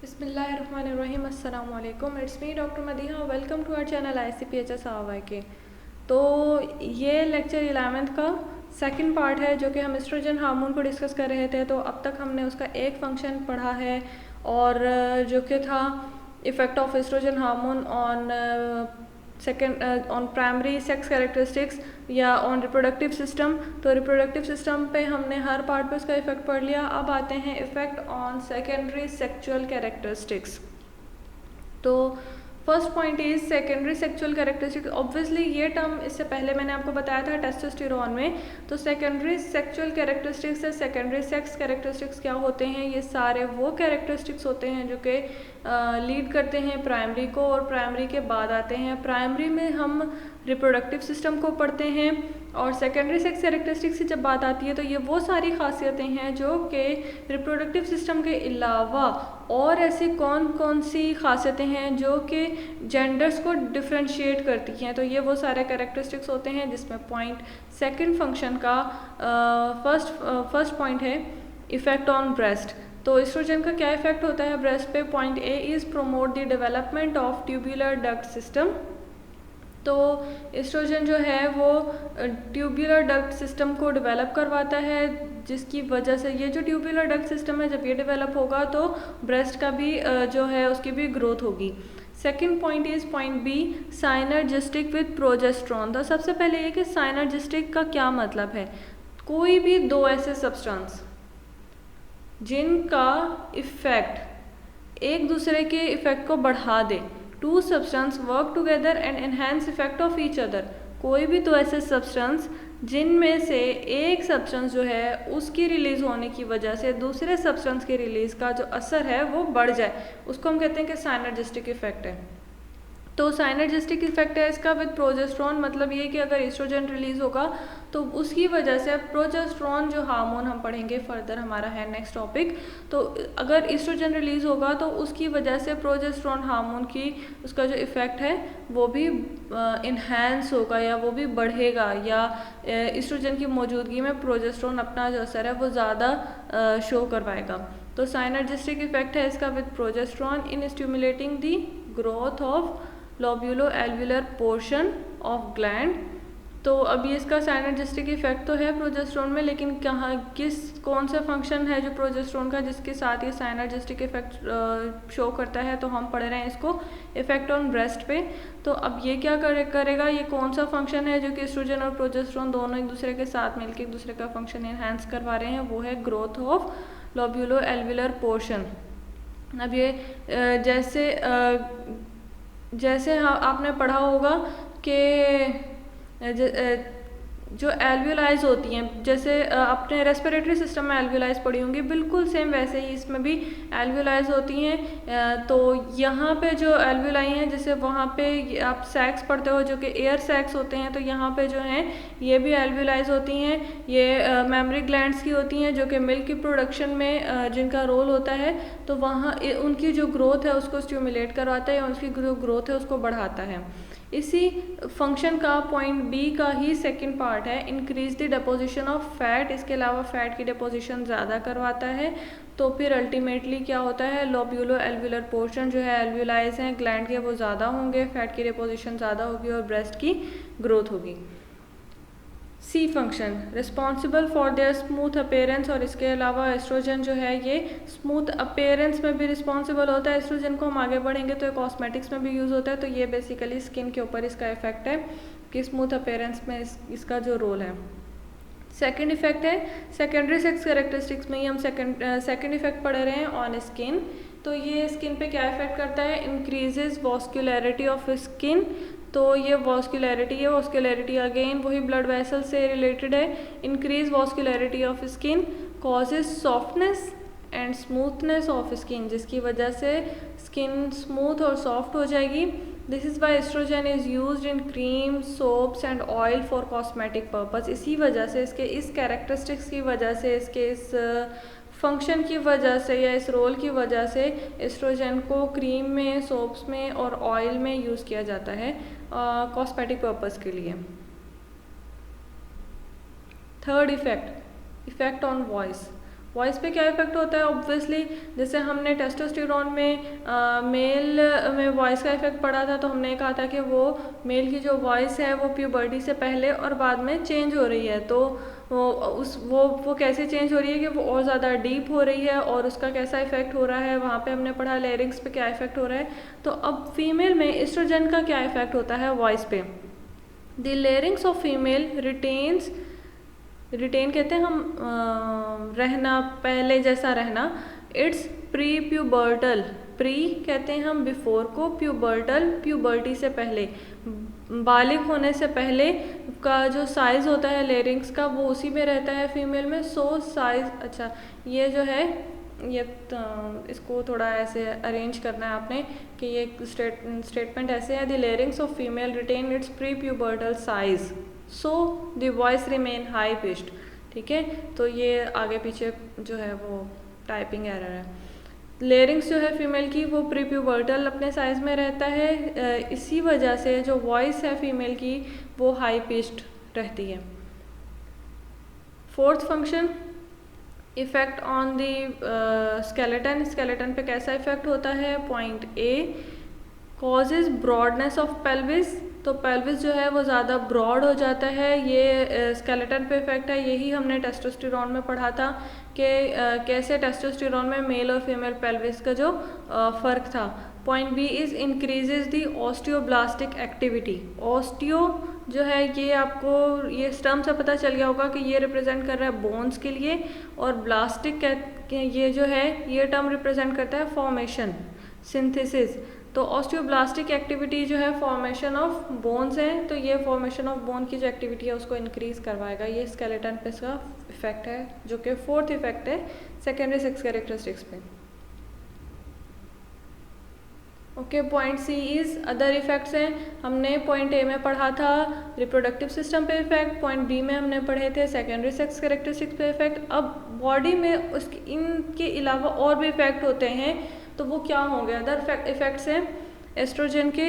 बिस्मिल्लाहिर्रहमानिर्रहीम अस्सलाम वालेकुम। It's me doctor Madiha. Welcome to our channel ICPHS के। तो ये लेक्चर 11th का सेकंड पार्ट है जो कि हम एस्ट्रोजन हार्मोन को डिस्कस कर रहे थे। तो अब तक हमने उसका एक फंक्शन पढ़ा है और जो कि था effect of oestrogen hormone on primary sex characteristics या ऑन रिप्रोडक्टिव सिस्टम। तो रिप्रोडक्टिव सिस्टम पे हमने हर पार्ट पे उसका इफेक्ट पढ़ लिया। अब आते हैं effect on secondary sexual characteristics. तो first point is secondary sexual characteristics. Obviously ये टर्म इससे पहले मैंने आपको बताया था टेस्टोस्टेरोन में। तो सेकेंडरी सेक्सुअल कैरेक्टरिस्टिक्स से सेकेंडरी सेक्स कैरेक्टरिस्टिक्स क्या होते हैं? ये सारे वो कैरेक्टरिस्टिक्स होते हैं जो कि लीड करते हैं प्राइमरी को, और प्राइमरी के बाद आते हैं प्राइमरी में हम रिप्रोडक्टिव सिस्टम को पढ़ते हैं। और सेकेंडरी सेक्स कैरेक्टरिस्टिक्स की जब बात आती है तो ये वो सारी खासियतें हैं जो कि रिप्रोडक्टिव सिस्टम के अलावा और ऐसी कौन कौन सी खासियतें हैं जो कि जेंडर्स को डिफ्रेंशिएट करती हैं। तो ये वो सारे कैरेक्टरिस्टिक्स होते हैं जिसमें पॉइंट सेकंड फंक्शन का फर्स्ट पॉइंट है इफ़ेक्ट ऑन ब्रेस्ट। तो एस्ट्रोजन का क्या इफेक्ट होता है ब्रेस्ट पे? Point A is promote the development of tubular duct system. तो एस्ट्रोजन जो है वो ट्यूबुलर डक्ट सिस्टम को डेवलप करवाता है, जिसकी वजह से ये जो ट्यूबुलर डक्ट सिस्टम है जब ये डेवलप होगा तो ब्रेस्ट का भी जो है उसकी भी ग्रोथ होगी। Second point is point B synergistic with progesterone. तो सबसे पहले ये कि साइनर्जिस्टिक का क्या मतलब है? कोई भी दो ऐसे सब्सटेंस जिनका इफेक्ट एक दूसरे के इफेक्ट को बढ़ा दे, two substance work together and enhance effect of each other. कोई भी दो ऐसे सब्सटेंस जिनमें से एक सब्सटेंस जो है उसकी रिलीज होने की वजह से दूसरे सब्सटेंस की रिलीज का जो असर है वो बढ़ जाए, उसको हम कहते हैं कि साइनर्जिस्टिक इफेक्ट है। तो साइनर्जिस्टिक इफेक्ट है इसका विद प्रोजेस्ट्रॉन। मतलब ये कि अगर एस्ट्रोजन रिलीज होगा तो उसकी वजह से प्रोजेस्ट्रॉन जो हार्मोन हम पढ़ेंगे फर्दर, हमारा है नेक्स्ट टॉपिक। तो अगर एस्ट्रोजन रिलीज होगा तो उसकी वजह से प्रोजेस्ट्रॉन हार्मोन की उसका जो इफेक्ट है वो भी इन्हेंस होगा या वो भी बढ़ेगा, या एस्ट्रोजन की मौजूदगी में प्रोजेस्ट्रॉन अपना जो असर है वो ज़्यादा शो करवाएगा। तो साइनर्जिस्टिक इफेक्ट है इसका with progesterone in stimulating the growth of lobulo alveolar portion of gland. तो अभी इसका साइनर्जिस्टिक इफेक्ट तो है प्रोजेस्ट्रॉन में, लेकिन कौन सा फंक्शन है जो प्रोजेस्ट्रॉन का जिसके साथ ये साइनर्जिस्टिक इफेक्ट शो करता है? तो हम पढ़ रहे हैं इसको इफेक्ट ऑन ब्रेस्ट पे। तो अब ये क्या करेगा, ये कौन सा फंक्शन है जो कि एस्ट्रोजन और प्रोजेस्ट्रॉन दोनों एक दूसरे के साथ मिलकर एक दूसरे का फंक्शन एनहांस करवा रहे हैं? वो है growth of lobulo alveolar portion. अब ये जैसे हाँ आपने पढ़ा होगा कि जो एल्वुलाइज होती हैं, जैसे आपने रेस्पिरेटरी सिस्टम में एल्वुलाइज पढ़ी होंगी, बिल्कुल सेम वैसे ही इसमें भी एल्वुलाइज होती हैं। तो यहाँ पे जो एल्वुलाई हैं, जैसे वहाँ पे आप सैक्स पढ़ते हो जो कि एयर सैक्स होते हैं, तो यहाँ पे जो हैं ये भी एल्वुलाइज होती हैं। ये मेमरी ग्लैंड्स की होती हैं जो कि मिल्क की प्रोडक्शन में जिनका रोल होता है। तो वहाँ उनकी जो ग्रोथ है उसको स्टिमुलेट करवाता है और उसकी जो ग्रोथ है उसको बढ़ाता है। इसी फंक्शन का पॉइंट बी का ही सेकंड पार्ट है increase the deposition of fat. इसके अलावा फैट की डिपोजिशन ज़्यादा करवाता है। तो फिर अल्टीमेटली क्या होता है, लोब्यूलो एल्वुलर पोर्शन जो है एल्वुलाइज हैं ग्लैंड के वो ज़्यादा होंगे, फैट की डिपोजिशन ज़्यादा होगी और ब्रेस्ट की ग्रोथ होगी। C function responsible for their smooth appearance. और इसके अलावा एस्ट्रोजन जो है ये स्मूथ अपेयरेंस में भी रिस्पॉन्सिबल होता है। एस्ट्रोजन को हम आगे बढ़ेंगे तो कॉस्मेटिक्स में भी यूज़ होता है। तो ये बेसिकली स्किन के ऊपर इसका इफेक्ट है कि स्मूथ अपेयरेंस में इसका जो रोल है। सेकेंड इफेक्ट है सेकेंडरी सेक्स कैरेक्टरिस्टिक्स में ही हम सेकेंड इफेक्ट पढ़ रहे हैं ऑन स्किन। तो ये स्किन पे क्या इफेक्ट करता है? Increases vascularity of skin. तो ये वॉस्कुलैरिटी अगेन वही ब्लड वेसल से रिलेटेड है। Increase vascularity of skin causes softness and smoothness of skin, जिसकी वजह से स्किन स्मूथ और सॉफ्ट हो जाएगी। This is why oestrogen is used in cream, soaps and oil for cosmetic purpose. इसी वजह से इसके इस कैरेक्टरिस्टिक्स की वजह से, इसके इस फंक्शन की वजह से या इस रोल की वजह से एस्ट्रोजन को क्रीम में, सोप्स में और ऑयल में यूज़ किया जाता है कॉस्मेटिक पर्पज़ के लिए। Third effect on voice. Voice पे क्या इफेक्ट होता है? ऑब्वियसली जैसे हमने टेस्टोस्टेरोन में मेल में वॉइस का इफेक्ट पड़ा था, तो हमने कहा था कि वो मेल की जो वॉइस है वो प्यूबर्टी से पहले और बाद में चेंज हो रही है। तो वो कैसे चेंज हो रही है कि वो और ज़्यादा डीप हो रही है, और उसका कैसा इफेक्ट हो रहा है वहाँ पे हमने पढ़ा, लेरिंग्स पे क्या इफेक्ट हो रहा है। तो अब फीमेल में एस्ट्रोजन का क्या इफेक्ट होता है वॉइस पे? The larynx of female retain कहते हैं हम रहना, पहले जैसा रहना। इट्स प्री प्यूबर्टल, प्री कहते हैं हम बिफोर को, प्यूबर्टल प्यूबर्टी से पहले, बालिग होने से पहले का जो साइज़ होता है लेरिंग्स का वो उसी में रहता है फीमेल में। सो साइज, अच्छा ये जो है ये इसको थोड़ा ऐसे अरेंज करना है आपने कि ये स्टेटमेंट ऐसे है, the larynx of female retain its prepubertal size, so the voice remain high pitched. ठीक है, तो ये आगे पीछे जो है वो टाइपिंग एरर है। लेरिंग्स जो है फीमेल की वो प्री प्यूबर्टल अपने साइज में रहता है, इसी वजह से जो वॉइस है फीमेल की वो हाई पिच्ड रहती है। Fourth function, effect on the skeleton, skeleton पे कैसा इफेक्ट होता है? Point A, causes broadness of pelvis, तो पेल्विस जो है वो ज़्यादा ब्रॉड हो जाता है, ये स्केलेटन पे इफेक्ट है। यही हमने टेस्टोस्टेरोन में पढ़ा था कि कैसे टेस्टोस्टेरोन में मेल और फीमेल पेल्विस का जो फ़र्क था। Point B is increases the osteoblastic activity. Osteo जो है ये आपको ये टर्म से पता चल गया होगा कि ये रिप्रेजेंट कर रहा है बोन्स के लिए, और ब्लास्टिक ये जो है ये टर्म रिप्रेजेंट करता है फॉर्मेशन, सिंथेसिस। तो ऑस्टियोब्लास्टिक एक्टिविटी जो है फॉर्मेशन ऑफ बोन्स है, तो ये फॉर्मेशन ऑफ बोन की जो एक्टिविटी है उसको इंक्रीज करवाएगा। ये स्केलेटन पे इसका इफेक्ट है, जो कि फोर्थ इफेक्ट है सेकेंडरी सेक्स कैरेक्टरिस्टिक्स पे। Okay, point C is other effects हैं। हमने पॉइंट ए में पढ़ा था रिप्रोडक्टिव सिस्टम पे इफेक्ट, पॉइंट बी में हमने पढ़े थे सेकेंडरी सेक्स कैरेक्टरिस्टिक्स पे इफेक्ट। अब बॉडी में उसके इनके अलावा और भी इफेक्ट होते हैं, तो वो क्या होंगे? अदर इफेक्ट्स हैं एस्ट्रोजन के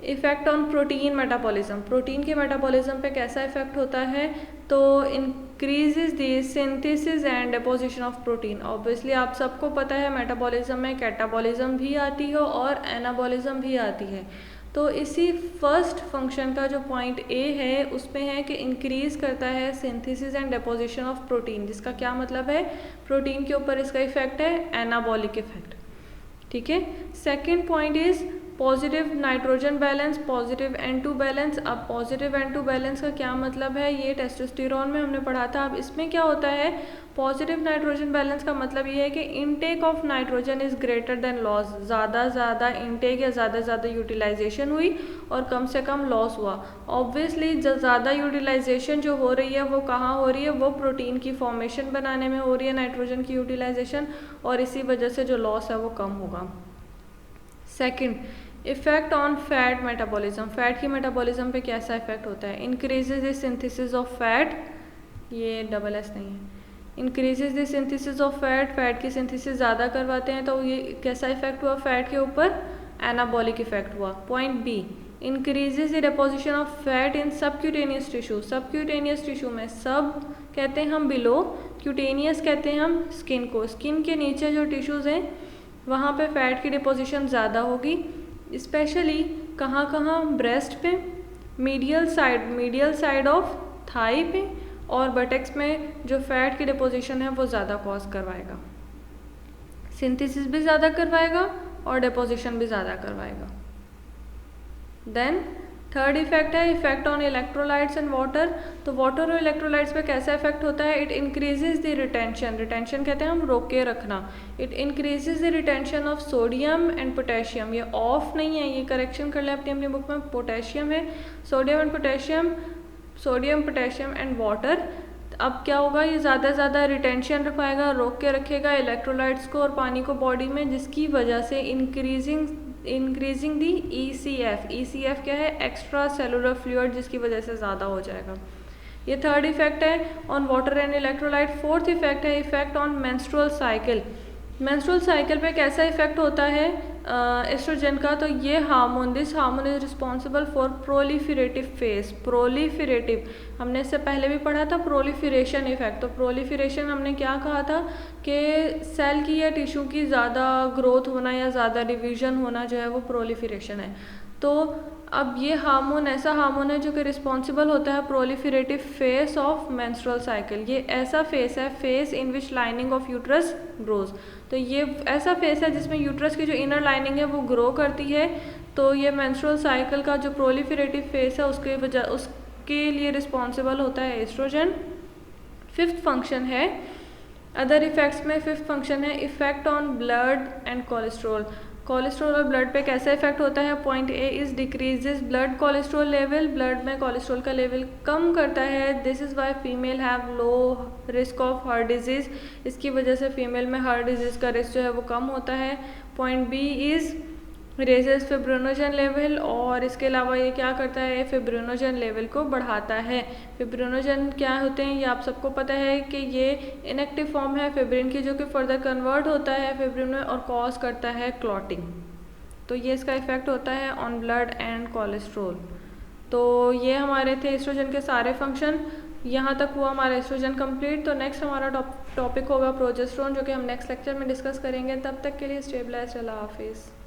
effect on protein metabolism. Protein के मेटाबॉलिज्म पे कैसा इफेक्ट होता है? तो increases the synthesis and deposition of protein. Obviously आप सबको पता है मेटाबॉलिज्म में कैटाबॉलिज्म भी आती है और एनाबॉलिज्म भी आती है। तो इसी फर्स्ट फंक्शन का जो पॉइंट ए है उसमें है कि इंक्रीज करता है synthesis and deposition of protein, जिसका क्या मतलब है? प्रोटीन के ऊपर इसका इफेक्ट है एनाबॉलिक इफेक्ट। ठीक है, second point is positive nitrogen balance, positive N2 balance. अब पॉजिटिव N2 बैलेंस का क्या मतलब है? ये टेस्टोस्टेरोन में हमने पढ़ा था। अब इसमें क्या होता है? पॉजिटिव नाइट्रोजन बैलेंस का मतलब ये है कि intake of nitrogen is greater than loss. ज़्यादा इनटेक या ज़्यादा यूटिलाइजेशन हुई और कम से कम लॉस हुआ। ऑब्वियसली ज़्यादा यूटिलाइजेशन जो हो रही है वो कहाँ हो रही है? वो प्रोटीन की फॉर्मेशन बनाने में हो रही है, नाइट्रोजन की यूटिलाइजेशन, और इसी वजह से जो लॉस है वो कम होगा। Second, effect on fat metabolism. Fat की मेटाबॉलिज्म पे कैसा इफेक्ट होता है? Increases the synthesis of fat, ये डबल एस नहीं है, increases the synthesis of fat, fat की सिंथेसिस ज़्यादा करवाते हैं। तो ये कैसा इफेक्ट हुआ फैट के ऊपर? एनाबॉलिक इफेक्ट हुआ। Point B, increases the deposition of fat in subcutaneous tissue. Subcutaneous tissue में, सब कहते हैं हम बिलो, क्यूटेनियस कहते हैं हम स्किन को। स्किन के नीचे जो टिश्यूज़ हैं वहाँ पे फैट की डिपोजिशन ज़्यादा होगी, स्पेशली कहाँ? ब्रेस्ट पे, मीडियल साइड ऑफ थाई पे, और बटेक्स में जो फैट की डिपोजिशन है वो ज़्यादा कॉज करवाएगा, सिंथेसिस भी ज़्यादा करवाएगा और डिपोजिशन भी ज़्यादा करवाएगा। देन थर्ड इफेक्ट है effect on electrolytes and water. तो वाटर और इलेक्ट्रोलाइट्स पे कैसा इफेक्ट होता है? It increases the retention, retention कहते हैं हम रोक के रखना। It increases the retention of sodium and potassium. ये ऑफ नहीं है, ये करेक्शन कर लें अपनी बुक में, पोटेशियम है। Sodium and potassium, sodium potassium and water. अब क्या होगा? ये ज़्यादा रिटेंशन रखवाएगा, रोक के रखेगा इलेक्ट्रोलाइट्स को और पानी को बॉडी में, जिसकी वजह से इंक्रीजिंग दी ECF क्या है? एक्स्ट्रा सेलुलर फ्लूइड, जिसकी वजह से ज़्यादा हो जाएगा। ये थर्ड इफेक्ट है on water and electrolyte. Fourth effect है effect on menstrual cycle. Menstrual cycle पे कैसा इफेक्ट होता है एस्ट्रोजन का, तो ये hormone, this hormone is responsible for proliferative phase. Proliferative हमने इससे पहले भी पढ़ा था, प्रोलिफरेशन इफेक्ट। तो प्रोलिफरेशन हमने क्या कहा था कि सेल की या टिश्यू की ज़्यादा ग्रोथ होना या ज़्यादा डिवीजन होना जो है वो प्रोलिफरेशन है। तो अब ये हार्मोन ऐसा हार्मोन है जो कि रिस्पॉन्सिबल होता है proliferative face of menstrual cycle. ये ऐसा फेस है, face in which lining of uterus grows. तो ये ऐसा फेस है जिसमें यूट्रस की जो इनर लाइनिंग है वो ग्रो करती है। तो ये मेंस्ट्रुअल साइकिल का जो प्रोलिफरेटिव फेस है उसके लिए रिस्पॉन्सिबल होता है एस्ट्रोजन। फिफ्थ फंक्शन है, अदर इफेक्ट्स में फिफ्थ फंक्शन है effect on blood and cholesterol. Cholesterol और ब्लड पे कैसा इफेक्ट होता है? Point A is decreases blood cholesterol level, blood में कोलेस्ट्रॉल का लेवल कम करता है। This is Y female have low risk of heart disease, इसकी वजह से फीमेल में हार्ट डिजीज़ का रिस्क जो है वो कम होता है। Point B is raises fibrinogen level, और इसके अलावा ये क्या करता है, फिब्रिनोजन लेवल को बढ़ाता है। फिब्रिनोजन क्या होते हैं ये आप सबको पता है कि ये इनएक्टिव फॉर्म है फिब्रिन की, जो कि फर्दर कन्वर्ट होता है फिब्रिन में और कॉज करता है क्लॉटिंग। तो ये इसका इफेक्ट होता है ऑन ब्लड एंड कोलेस्ट्रॉल। तो ये हमारे थे एस्ट्रोजन के सारे फंक्शन। यहाँ तक हुआ हमारा एस्ट्रोजन कंप्लीट। तो नेक्स्ट हमारा टॉपिक होगा प्रोजेस्टेरोन, जो कि हम नेक्स्ट लेक्चर में डिस्कस करेंगे। तब तक के लिए स्टेबलाइज्ड, अल्लाह हाफिज़।